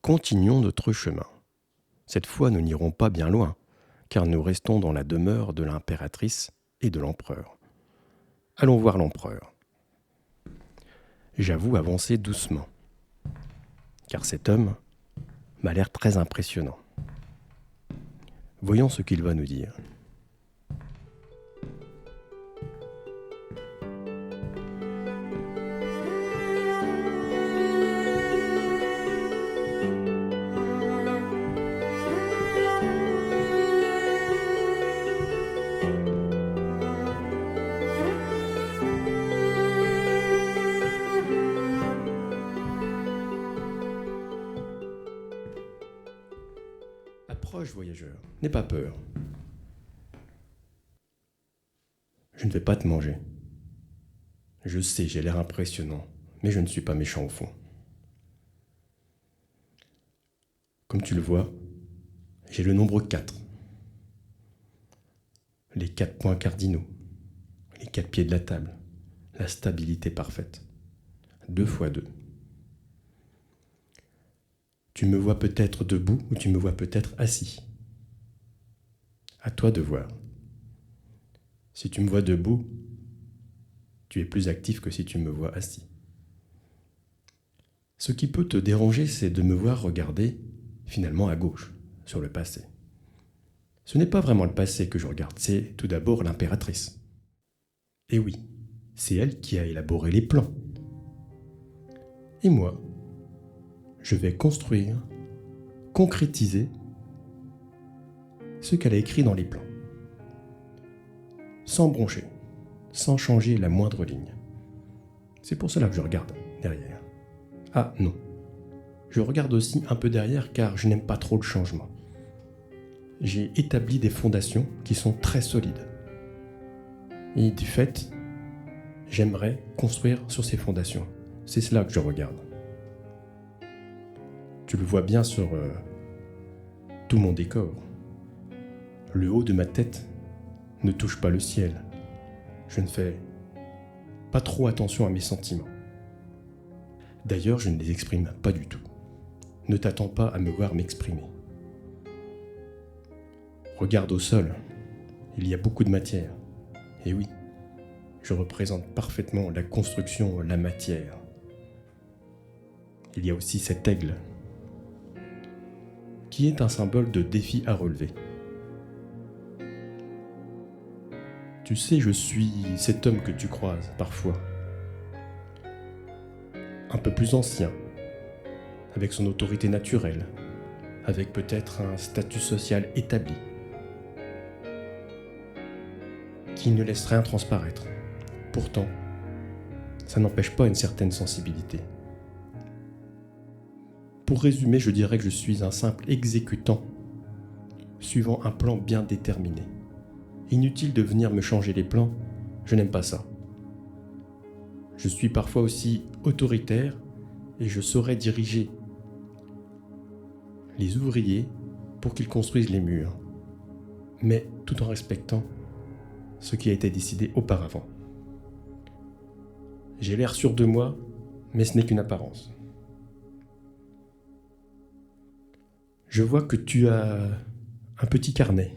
Continuons notre chemin. Cette fois, nous n'irons pas bien loin, car nous restons dans la demeure de l'impératrice et de l'empereur. Allons voir l'empereur. J'avoue avancer doucement, car cet homme m'a l'air très impressionnant. Voyons ce qu'il va nous dire. Approche, voyageur, n'aie pas peur. Je ne vais pas te manger. Je sais, j'ai l'air impressionnant, mais je ne suis pas méchant au fond. Comme tu le vois, j'ai le nombre 4. Les 4 points cardinaux, les 4 pieds de la table, la stabilité parfaite. 2 fois 2. Tu me vois peut-être debout ou tu me vois peut-être assis. À toi de voir. Si tu me vois debout, tu es plus actif que si tu me vois assis. Ce qui peut te déranger, c'est de me voir regarder finalement à gauche, sur le passé. Ce n'est pas vraiment le passé que je regarde, c'est tout d'abord l'impératrice. Et oui, c'est elle qui a élaboré les plans. Et moi, je vais construire, concrétiser ce qu'elle a écrit dans les plans. Sans broncher, sans changer la moindre ligne. C'est pour cela que je regarde derrière. Ah non, je regarde aussi un peu derrière car je n'aime pas trop le changement. J'ai établi des fondations qui sont très solides. Et du fait, j'aimerais construire sur ces fondations. C'est cela que je regarde. Tu le vois bien sur tout mon décor. Le haut de ma tête ne touche pas le ciel. Je ne fais pas trop attention à mes sentiments. D'ailleurs, je ne les exprime pas du tout. Ne t'attends pas à me voir m'exprimer. Regarde au sol, il y a beaucoup de matière. Et oui, je représente parfaitement la construction, la matière. Il y a aussi cet aigle, qui est un symbole de défi à relever. Tu sais, je suis cet homme que tu croises parfois. Un peu plus ancien, avec son autorité naturelle, avec peut-être un statut social établi, qui ne laisse rien transparaître. Pourtant, ça n'empêche pas une certaine sensibilité. Pour résumer, je dirais que je suis un simple exécutant, suivant un plan bien déterminé. Inutile de venir me changer les plans, je n'aime pas ça. Je suis parfois aussi autoritaire et je saurais diriger les ouvriers pour qu'ils construisent les murs, mais tout en respectant ce qui a été décidé auparavant. J'ai l'air sûr de moi, mais ce n'est qu'une apparence. Je vois que tu as un petit carnet.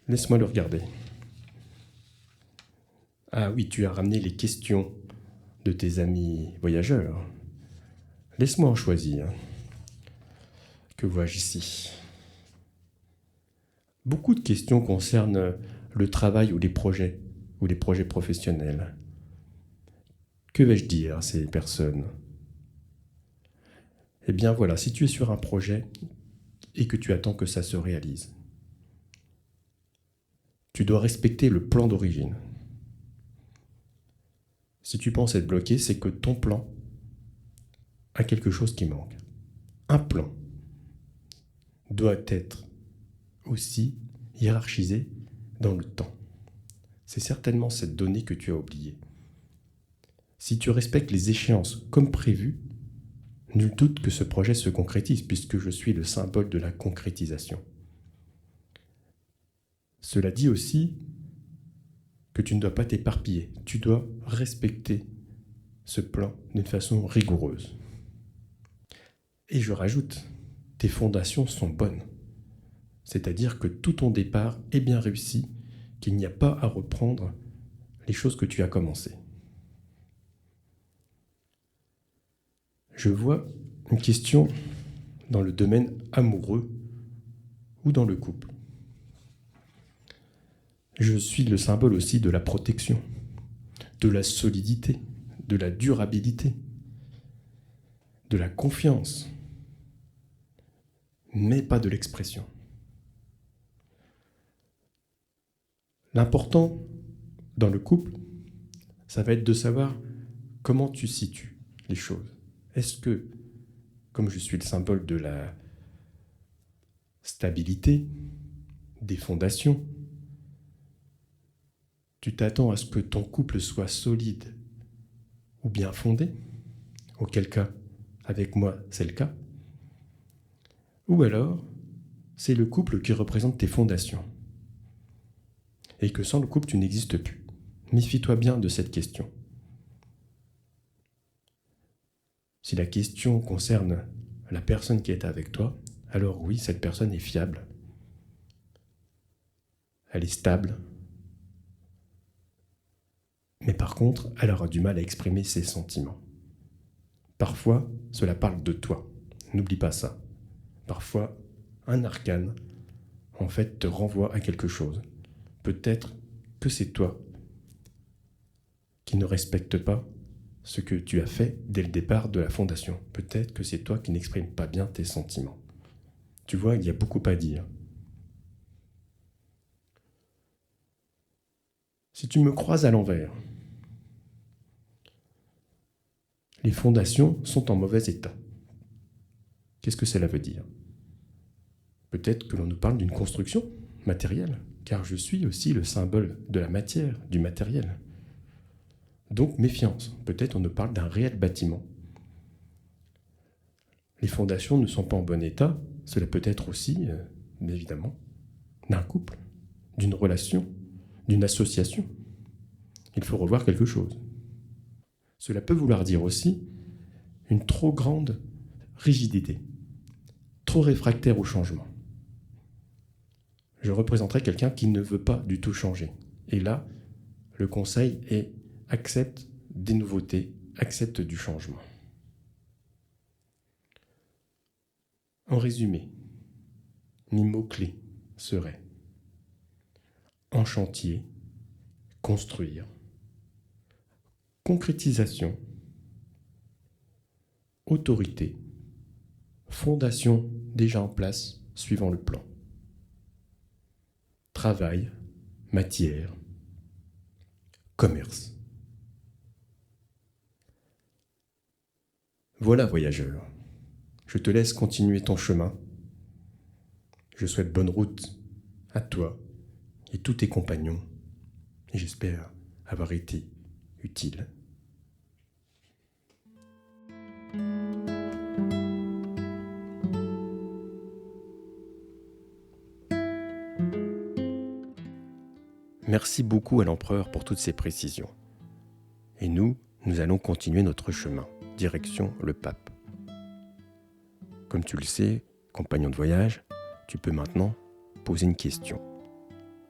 Laisse-moi le regarder. Ah oui, tu as ramené les questions de tes amis voyageurs. Laisse-moi en choisir. Que vois-je ici ? Beaucoup de questions concernent le travail ou les projets professionnels. Que vais-je dire à ces personnes ? Eh bien voilà, si tu es sur un projet et que tu attends que ça se réalise, tu dois respecter le plan d'origine. Si tu penses être bloqué, c'est que ton plan a quelque chose qui manque. Un plan doit être aussi hiérarchisé dans le temps. C'est certainement cette donnée que tu as oubliée. Si tu respectes les échéances comme prévu, nul doute que ce projet se concrétise puisque je suis le symbole de la concrétisation. Cela dit aussi que tu ne dois pas t'éparpiller, tu dois respecter ce plan d'une façon rigoureuse. Et je rajoute, tes fondations sont bonnes. C'est-à-dire que tout ton départ est bien réussi, qu'il n'y a pas à reprendre les choses que tu as commencées. Je vois une question dans le domaine amoureux ou dans le couple. Je suis le symbole aussi de la protection, de la solidité, de la durabilité, de la confiance, mais pas de l'expression. L'important dans le couple, ça va être de savoir comment tu situes les choses. Est-ce que, comme je suis le symbole de la stabilité, des fondations, tu t'attends à ce que ton couple soit solide ou bien fondé, auquel cas, avec moi, c'est le cas, ou alors, c'est le couple qui représente tes fondations, et que sans le couple, tu n'existes plus. Méfie-toi bien de cette question. Si la question concerne la personne qui est avec toi, alors oui, cette personne est fiable. Elle est stable. Mais par contre, elle aura du mal à exprimer ses sentiments. Parfois, cela parle de toi. N'oublie pas ça. Parfois, un arcane, en fait, te renvoie à quelque chose. Peut-être que c'est toi qui ne respecte pas ce que tu as fait dès le départ de la fondation. Peut-être que c'est toi qui n'exprimes pas bien tes sentiments. Tu vois, il y a beaucoup à dire. Si tu me croises à l'envers, les fondations sont en mauvais état. Qu'est-ce que cela veut dire? Peut-être que l'on nous parle d'une construction matérielle, car je suis aussi le symbole de la matière, du matériel. Donc méfiance, peut-être on nous parle d'un réel bâtiment. Les fondations ne sont pas en bon état, cela peut être aussi, évidemment, d'un couple, d'une relation, d'une association. Il faut revoir quelque chose. Cela peut vouloir dire aussi une trop grande rigidité, trop réfractaire au changement. Je représenterai quelqu'un qui ne veut pas du tout changer. Et là, le conseil est accepte des nouveautés, accepte du changement. En résumé, mes mots-clés seraient en chantier, construire, concrétisation, autorité, fondation déjà en place suivant le plan, travail, matière, commerce. Voilà, voyageur, je te laisse continuer ton chemin. Je souhaite bonne route à toi et tous tes compagnons, et j'espère avoir été utile. Merci beaucoup à l'empereur pour toutes ces précisions. Et nous allons continuer notre chemin, direction le pape. Comme tu le sais, compagnon de voyage, tu peux maintenant poser une question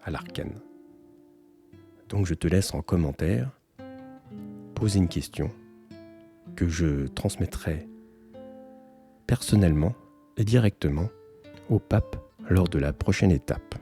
à l'arcane. Donc je te laisse en commentaire poser une question que je transmettrai personnellement et directement au pape lors de la prochaine étape.